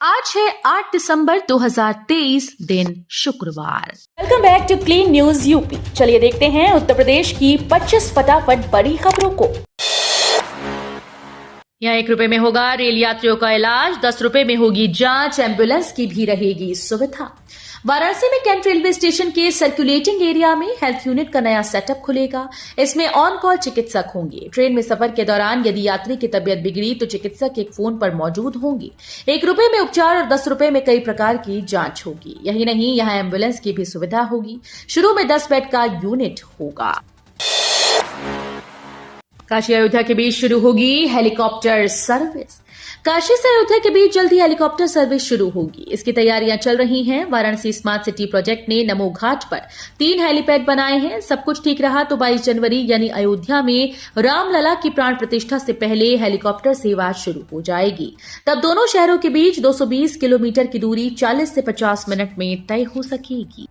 आज है 8 दिसंबर 2023 दिन शुक्रवार। Welcome back to clean news UP. चलिए देखते हैं उत्तर प्रदेश की 25 फटाफट बड़ी खबरों को। यहाँ 1 रुपए में होगा रेल यात्रियों का इलाज, 10 रुपए में होगी जांच, एम्बुलेंस की भी रहेगी सुविधा। वाराणसी में कैंट रेलवे स्टेशन के सर्कुलेटिंग एरिया में हेल्थ यूनिट का नया सेटअप खुलेगा। इसमें ऑन कॉल चिकित्सक होंगे। ट्रेन में सफर के दौरान यदि यात्री की तबियत बिगड़ी तो चिकित्सक एक फोन पर मौजूद होंगे। 1 रुपए में उपचार और 10 रुपए में कई प्रकार की जांच होगी। यही नहीं, यहाँ एम्बुलेंस की भी सुविधा होगी। शुरू में 10 बेड का यूनिट होगा। काशी अयोध्या के बीच शुरू होगी हेलीकॉप्टर सर्विस। काशी से अयोध्या के बीच जल्दी हेलीकॉप्टर सर्विस शुरू होगी। इसकी तैयारियां चल रही हैं। वाराणसी स्मार्ट सिटी प्रोजेक्ट ने नमो घाट पर 3 हेलीपैड बनाए हैं। सब कुछ ठीक रहा तो 22 जनवरी यानी अयोध्या में रामलला की प्राण प्रतिष्ठा से पहले हेलीकॉप्टर सेवा शुरू हो जाएगी। तब दोनों शहरों के बीच 220 किलोमीटर की दूरी 40 से 50 मिनट में तय हो सकेगी।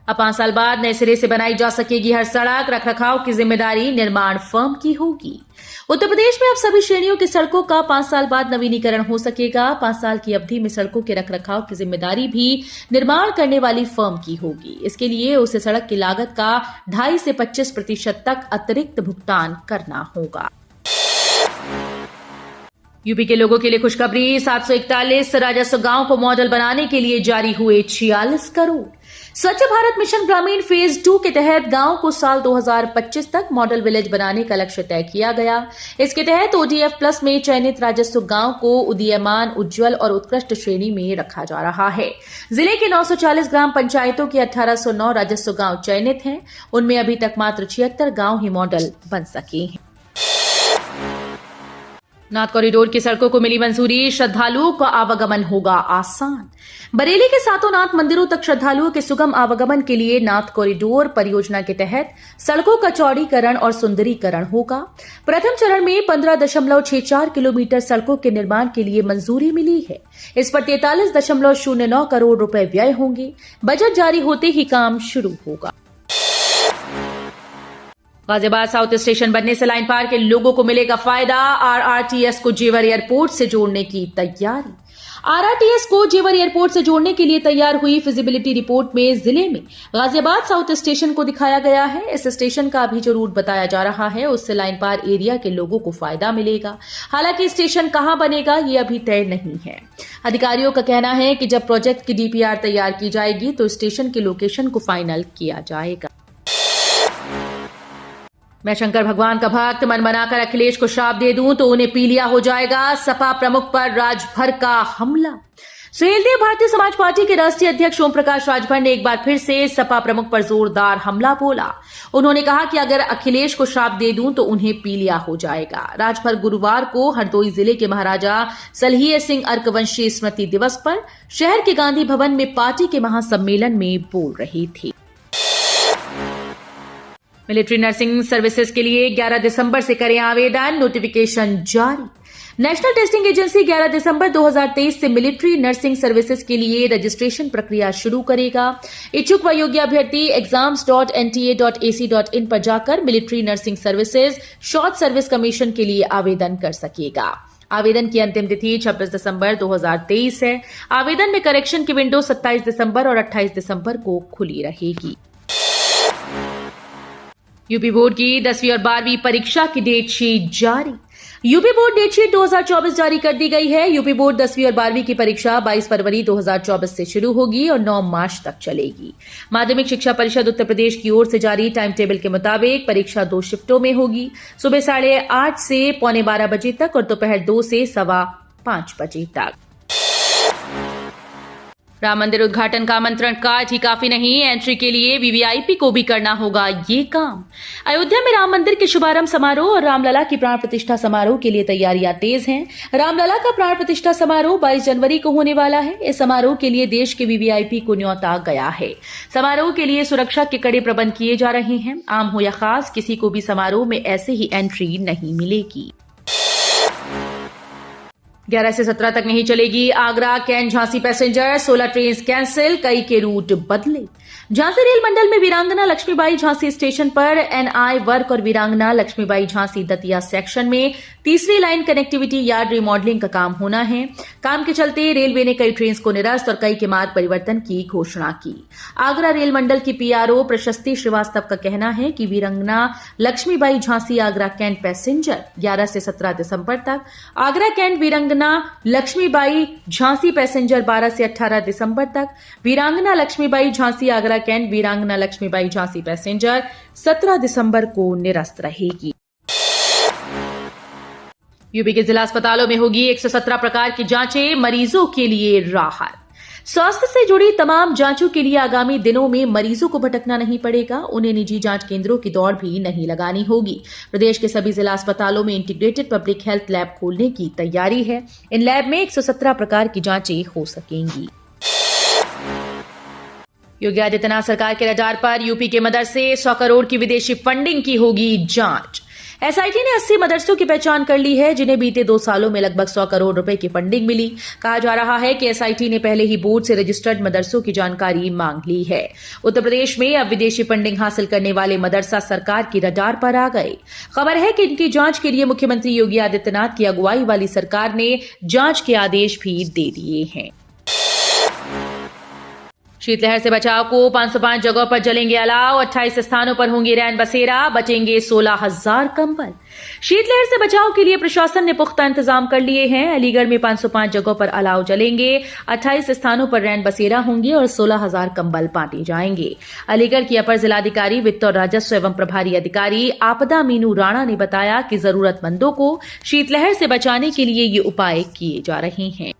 अब 5 साल बाद नए सिरे से बनाई जा सकेगी हर सड़क। रखरखाव की जिम्मेदारी निर्माण फर्म की होगी। उत्तर प्रदेश में अब सभी श्रेणियों की सड़कों का 5 साल बाद नवीनीकरण हो सकेगा। 5 साल की अवधि में सड़कों के रखरखाव की जिम्मेदारी भी निर्माण करने वाली फर्म की होगी। इसके लिए उसे सड़क की लागत का 2.5 से 25% तक अतिरिक्त भुगतान करना होगा। यूपी के लोगों के लिए खुशखबरी। 741 राजस्व गांव को मॉडल बनाने के लिए जारी हुए 46 करोड़। स्वच्छ भारत मिशन ग्रामीण फेज 2 के तहत गांव को साल 2025 तक मॉडल विलेज बनाने का लक्ष्य तय किया गया। इसके तहत ODF प्लस में चयनित राजस्व गांव को उदीयमान, उज्जवल और उत्कृष्ट श्रेणी में रखा जा रहा है। जिले के 940 ग्राम पंचायतों के 1809 राजस्व गांव चयनित हैं। उनमें अभी तक मात्र 76 गांव ही मॉडल बन सके हैं। नाथ कॉरिडोर की सड़कों को मिली मंजूरी। श्रद्धालुओं का आवागमन होगा आसान। बरेली के सातों नाथ मंदिरों तक श्रद्धालुओं के सुगम आवागमन के लिए नाथ कॉरिडोर परियोजना के तहत सड़कों का चौड़ीकरण और सुंदरीकरण होगा। प्रथम चरण में 15.64 किलोमीटर सड़कों के निर्माण के लिए मंजूरी मिली है। इस पर 43.09 करोड़ रुपए व्यय होंगे। बजट जारी होते ही काम शुरू होगा। गाजियाबाद साउथ स्टेशन बनने से लाइन पार के लोगों को मिलेगा फायदा। RRTS को जेवर एयरपोर्ट से जोड़ने की तैयारी। RRTS को जेवर एयरपोर्ट से जोड़ने के लिए तैयार हुई फिजिबिलिटी रिपोर्ट में जिले में गाजियाबाद साउथ स्टेशन को दिखाया गया है। इस स्टेशन का अभी जो रूट बताया जा रहा है उससे लाइन पार एरिया के लोगों को फायदा मिलेगा। हालांकि स्टेशन कहां बनेगा ये अभी तय नहीं है। अधिकारियों का कहना है कि जब प्रोजेक्ट की DPR तैयार की जाएगी तो स्टेशन के लोकेशन को फाइनल किया जाएगा। मैं शंकर भगवान का भक्त, मन बनाकर अखिलेश को श्राप दे दूं तो उन्हें पीलिया हो जाएगा। सपा प्रमुख पर राजभर का हमला। सुहेलदेव भारतीय समाज पार्टी के राष्ट्रीय अध्यक्ष ओम प्रकाश राजभर ने एक बार फिर से सपा प्रमुख पर जोरदार हमला बोला। उन्होंने कहा कि अगर अखिलेश को श्राप दे दूं तो उन्हें पीलिया हो जाएगा। राजभर गुरुवार को हरदोई जिले के महाराजा सलहिए सिंह अर्कवंशी स्मृति दिवस पर शहर के गांधी भवन में पार्टी के महासम्मेलन में बोल रहे थे। मिलिट्री नर्सिंग सर्विसेज के लिए 11 दिसंबर से करें आवेदन। नोटिफिकेशन जारी। नेशनल टेस्टिंग एजेंसी 11 दिसंबर 2023 से मिलिट्री नर्सिंग सर्विसेज के लिए रजिस्ट्रेशन प्रक्रिया शुरू करेगा। इच्छुक व योग्य अभ्यर्थी exams.nta.ac.in पर जाकर military nursing services short service commission के लिए आवेदन कर सकेगा। आवेदन की अंतिम तिथि 26 दिसंबर 2023 है। आवेदन में करेक्शन की विंडो 27 दिसंबर और 28 दिसंबर को खुली रहेगी। यूपी बोर्ड की 10वीं और 12वीं परीक्षा की डेट शीट जारी। यूपी बोर्ड डेट शीट 2024 जारी कर दी गई है। यूपी बोर्ड 10वीं और 12वीं की परीक्षा 22 फरवरी 2024 से शुरू होगी और 9 मार्च तक चलेगी। माध्यमिक शिक्षा परिषद उत्तर प्रदेश की ओर से जारी टाइम टेबल के मुताबिक परीक्षा 2 शिफ्टों में होगी। सुबह 8:30 से 11:45 बजे तक और दोपहर 2 से 5:15 बजे तक। राम मंदिर उद्घाटन का आमंत्रण कार्ड ही काफी नहीं, एंट्री के लिए VVIP को भी करना होगा ये काम। अयोध्या में राम मंदिर के शुभारंभ समारोह और रामलला की प्राण प्रतिष्ठा समारोह के लिए तैयारियां तेज हैं। रामलला का प्राण प्रतिष्ठा समारोह 22 जनवरी को होने वाला है। इस समारोह के लिए देश के VVIP को न्योता गया है। समारोह के लिए सुरक्षा के कड़े प्रबंध किए जा रहे हैं। आम हो या खास, किसी को भी समारोह में ऐसे ही एंट्री नहीं मिलेगी। 11 से 17 तक नहीं चलेगी Agra cantt Jhansi passenger, 16 train cancel, कई के रूट बदले। झांसी रेल मंडल में वीरांगना लक्ष्मीबाई झांसी स्टेशन पर एनआई वर्क और वीरांगना लक्ष्मीबाई झांसी दतिया सेक्शन में तीसरी लाइन कनेक्टिविटी यार्ड रिमॉडलिंग का काम होना है। काम के चलते रेलवे ने कई ट्रेन को निरस्त और कई के मार्ग परिवर्तन की घोषणा की। आगरा रेल मंडल की पीआरओ प्रशस्ति श्रीवास्तव का कहना है कि वीरांगना लक्ष्मीबाई झांसी आगरा कैंट पैसेंजर 11 से 17 दिसंबर तक, आगरा कैंट वीरांगना लक्ष्मीबाई झांसी पैसेंजर 12 से 18 दिसंबर तक, वीरांगना लक्ष्मीबाई झांसी आगरा कैंट वीरांगना लक्ष्मीबाई झांसी पैसेंजर 17 दिसंबर को निरस्त रहेगी। यूपी के जिला अस्पतालों में होगी 117 प्रकार की जांचें, मरीजों के लिए राहत। स्वास्थ्य से जुड़ी तमाम जांचों के लिए आगामी दिनों में मरीजों को भटकना नहीं पड़ेगा, उन्हें निजी जांच केंद्रों की दौड़ भी नहीं लगानी होगी। प्रदेश के सभी जिला अस्पतालों में इंटीग्रेटेड पब्लिक हेल्थ लैब खोलने की तैयारी है। इन लैब में 117 प्रकार की जांचें हो सकेंगी। योगी आदित्यनाथ सरकार के रडार पर यूपी के मदरसे, 100 करोड़ की विदेशी फंडिंग की होगी जांच। एसआईटी ने 80 मदरसों की पहचान कर ली है जिन्हें बीते 2 सालों में लगभग 100 करोड़ रुपए की फंडिंग मिली। कहा जा रहा है कि एसआईटी ने पहले ही बोर्ड से रजिस्टर्ड मदरसों की जानकारी मांग ली है। उत्तर प्रदेश में अब विदेशी फंडिंग हासिल करने वाले मदरसा सरकार की रडार पर आ गए। खबर है कि इनकी जांच के लिए मुख्यमंत्री योगी आदित्यनाथ की अगुवाई वाली सरकार ने जांच के आदेश भी दे दिए हैं। शीतलहर से बचाव को 505 जगहों पर जलेंगे अलाव, 28 स्थानों पर होंगे रैन बसेरा, बचेंगे 16,000 कंबल। शीतलहर से बचाव के लिए प्रशासन ने पुख्ता इंतजाम कर लिए हैं। अलीगढ़ में 505 जगहों पर अलाव जलेंगे, 28 स्थानों पर रैन बसेरा होंगे और 16,000 कंबल बांटे जाएंगे। अलीगढ़ की अपर जिलाधिकारी वित्त और राजस्व एवं प्रभारी अधिकारी आपदा मीनू राणा ने बताया कि जरूरतमंदों को शीतलहर से बचाने के लिए ये उपाय किए जा रहे हैं।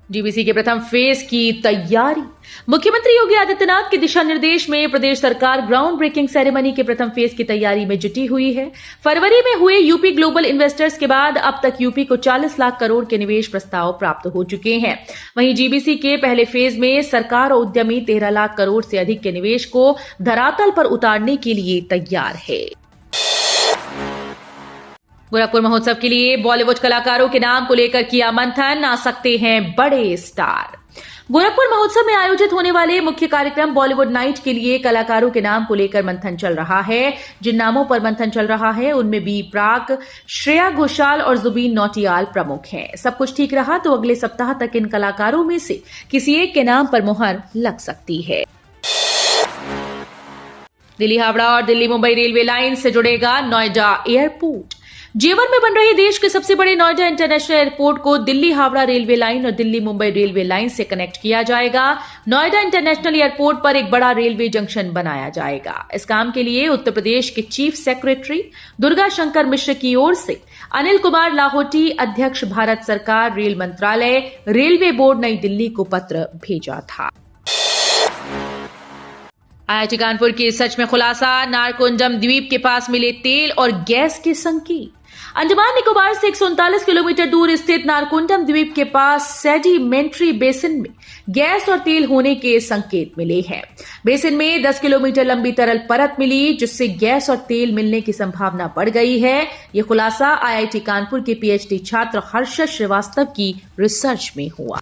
डीबीसी के प्रथम फेज की तैयारी। मुख्यमंत्री योगी आदित्यनाथ के दिशा निर्देश में प्रदेश सरकार ग्राउंड ब्रेकिंग सेरेमनी के प्रथम फेज की तैयारी में जुटी हुई है। फरवरी में हुए यूपी ग्लोबल इन्वेस्टर्स के बाद अब तक यूपी को 40 लाख करोड़ के निवेश प्रस्ताव प्राप्त हो चुके हैं। वहीं जीबीसी के पहले फेज में सरकार और उद्यमी 13 लाख करोड़ से अधिक के निवेश को धरातल पर उतारने के लिए तैयार है। गोरखपुर महोत्सव के लिए बॉलीवुड कलाकारों के नाम को लेकर किया मंथन, आ सकते हैं बड़े स्टार। गोरखपुर महोत्सव में आयोजित होने वाले मुख्य कार्यक्रम बॉलीवुड नाइट के लिए कलाकारों के नाम को लेकर मंथन चल रहा है। जिन नामों पर मंथन चल रहा है उनमें बी प्राक, श्रेया घोषाल और जुबीन नौटियाल प्रमुख हैं। सब कुछ ठीक रहा तो अगले सप्ताह तक इन कलाकारों में से किसी एक के नाम पर मुहर लग सकती है। दिल्ली हावड़ा और दिल्ली मुंबई रेलवे लाइन से जुड़ेगा नोएडा एयरपोर्ट। जेवर में बन रही देश के सबसे बड़े नोएडा इंटरनेशनल एयरपोर्ट को दिल्ली हावड़ा रेलवे लाइन और दिल्ली मुंबई रेलवे लाइन से कनेक्ट किया जाएगा। नोएडा इंटरनेशनल एयरपोर्ट पर एक बड़ा रेलवे जंक्शन बनाया जाएगा। इस काम के लिए उत्तर प्रदेश के चीफ सेक्रेटरी दुर्गा शंकर मिश्र की ओर से अनिल कुमार लाहौटी, अध्यक्ष भारत सरकार रेल मंत्रालय, रेलवे बोर्ड नई दिल्ली को पत्र भेजा था। आईआईटी कानपुर के सच में खुलासा, नारकोंडम द्वीप के पास मिले तेल और गैस के संकेत। अंडमान निकोबार से 139 किलोमीटर दूर स्थित नारकोंडम द्वीप के पास सेडिमेंट्री बेसिन में गैस और तेल होने के संकेत मिले हैं। बेसिन में 10 किलोमीटर लंबी तरल परत मिली जिससे गैस और तेल मिलने की संभावना बढ़ गई है। यह खुलासा आईआईटी कानपुर के पीएचडी छात्र हर्षद श्रीवास्तव की रिसर्च में हुआ।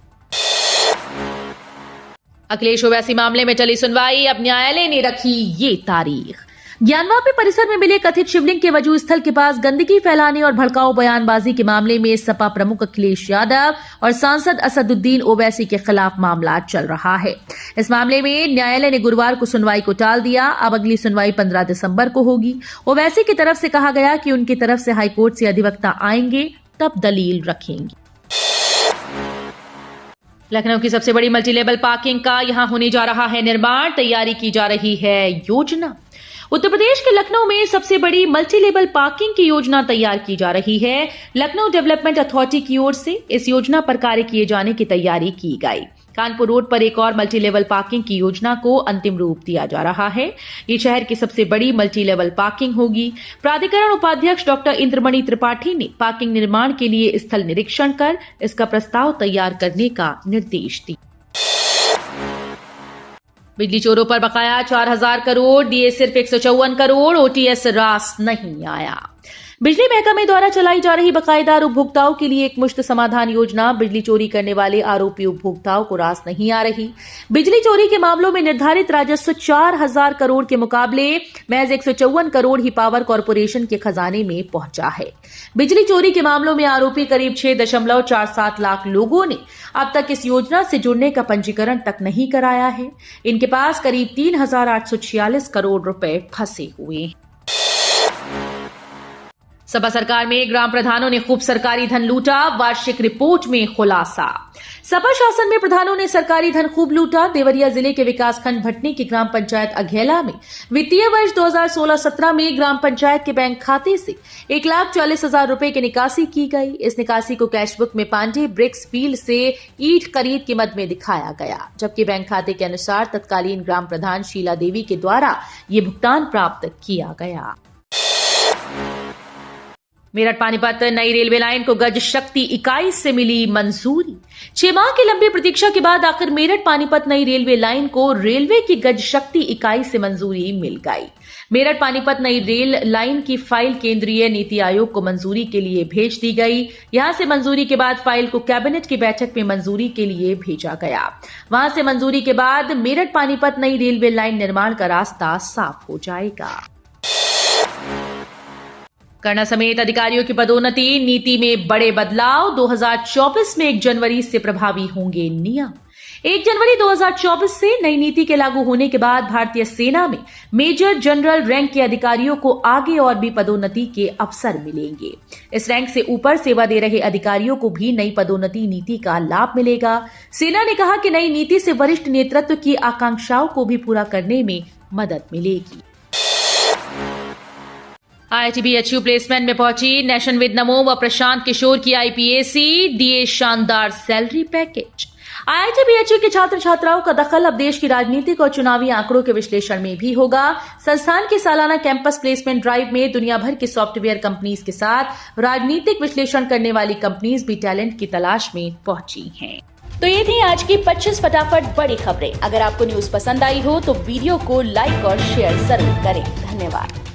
अखिलेश ओवैसी मामले में चली सुनवाई, अब न्यायालय ने रखी ये तारीख। ज्ञानवापी परिसर में मिले कथित शिवलिंग के वजू स्थल के पास गंदगी फैलाने और भड़काऊ बयानबाजी के मामले में सपा प्रमुख अखिलेश यादव और सांसद असदुद्दीन ओवैसी के खिलाफ मामला चल रहा है। इस मामले में न्यायालय ने गुरुवार को सुनवाई को टाल दिया। अब अगली सुनवाई 15 दिसंबर को होगी। ओवैसी की तरफ से कहा गया कि उनकी तरफ से हाईकोर्ट से अधिवक्ता आएंगे तब दलील रखेंगे। लखनऊ की सबसे बड़ी मल्टी लेवल पार्किंग का यहां होने जा रहा है निर्माण, तैयारी की जा रही है योजना। उत्तर प्रदेश के लखनऊ में सबसे बड़ी मल्टी लेवल पार्किंग की योजना तैयार की जा रही है। लखनऊ डेवलपमेंट अथॉरिटी की ओर से इस योजना पर कार्य किए जाने की तैयारी की गई। कानपुर रोड पर एक और मल्टी लेवल पार्किंग की योजना को अंतिम रूप दिया जा रहा है। ये शहर की सबसे बड़ी मल्टी लेवल पार्किंग होगी। प्राधिकरण उपाध्यक्ष डॉक्टर इंद्रमणि त्रिपाठी ने पार्किंग निर्माण के लिए स्थल निरीक्षण कर इसका प्रस्ताव तैयार करने का निर्देश दिया। बिजली चोरों पर बकाया 4,000 करोड़, दिए सिर्फ 154 करोड़, ओटीएस रास नहीं आया। बिजली महकमे द्वारा चलाई जा रही बकायेदार उपभोक्ताओं के लिए एकमुश्त समाधान योजना बिजली चोरी करने वाले आरोपी उपभोक्ताओं को रास नहीं आ रही। बिजली चोरी के मामलों में निर्धारित राजस्व 4000 करोड़ के मुकाबले महज 154 करोड़ ही पावर कॉर्पोरेशन के खजाने में पहुंचा है। बिजली चोरी के मामलों में आरोपी करीब 6.47 लाख लोगों ने अब तक इस योजना से जुड़ने का पंजीकरण तक नहीं कराया है। इनके पास करीब 3846 करोड़ रुपए फंसे हुए हैं। सपा सरकार में ग्राम प्रधानों ने खूब सरकारी धन लूटा, वार्षिक रिपोर्ट में खुलासा। सपा शासन में प्रधानों ने सरकारी धन खूब लूटा। देवरिया जिले के विकासखंड भटनी की ग्राम पंचायत अघेला में वित्तीय वर्ष 2016-17 में ग्राम पंचायत के बैंक खाते से 1,40,000 रुपए की निकासी की गई। इस निकासी को कैशबुक में पांडे ब्रिक्स फील्ड से ईंट खरीद की मद में दिखाया गया, जबकि बैंक खाते के अनुसार तत्कालीन ग्राम प्रधान शीला देवी के द्वारा ये भुगतान प्राप्त किया गया। मेरठ पानीपत नई रेलवे लाइन को गज शक्ति इकाई से मिली मंजूरी। 6 माह की लंबी प्रतीक्षा के बाद आखिर मेरठ पानीपत नई रेलवे लाइन को रेलवे की गज शक्ति इकाई से मंजूरी मिल गई। मेरठ पानीपत नई रेल लाइन की फाइल केंद्रीय नीति आयोग को मंजूरी के लिए भेज दी गई। यहां से मंजूरी के बाद फाइल को कैबिनेट की बैठक में मंजूरी के लिए भेजा गया। वहां से मंजूरी के बाद मेरठ पानीपत नई रेलवे लाइन निर्माण का रास्ता साफ हो जाएगा। करना समेत अधिकारियों की पदोन्नति नीति में बड़े बदलाव। 2024 में 1 जनवरी से प्रभावी होंगे नियम। 1 जनवरी 2024 से नई नीति के लागू होने के बाद भारतीय सेना में मेजर जनरल रैंक के अधिकारियों को आगे और भी पदोन्नति के अवसर मिलेंगे। इस रैंक से ऊपर सेवा दे रहे अधिकारियों को भी नई पदोन्नति नीति का लाभ मिलेगा। सेना ने कहा कि नई नीति से वरिष्ठ नेतृत्व की आकांक्षाओं को भी पूरा करने में मदद मिलेगी। IIT BHU प्लेसमेंट में पहुंची नेशनविद नमो व प्रशांत किशोर की IPAC, दिए शानदार सैलरी पैकेज। IIT BHU के छात्र छात्राओं का दखल अब देश की राजनीतिक और चुनावी आंकड़ों के विश्लेषण में भी होगा। संस्थान के सालाना कैंपस प्लेसमेंट ड्राइव में दुनिया भर की सॉफ्टवेयर कंपनीज के साथ राजनीतिक विश्लेषण करने वाली कंपनीज भी टैलेंट की तलाश में पहुंची हैं। तो ये थी आज की 25 फटाफट बड़ी खबरें। अगर आपको न्यूज पसंद आई हो तो वीडियो को लाइक और शेयर जरूर करें। धन्यवाद।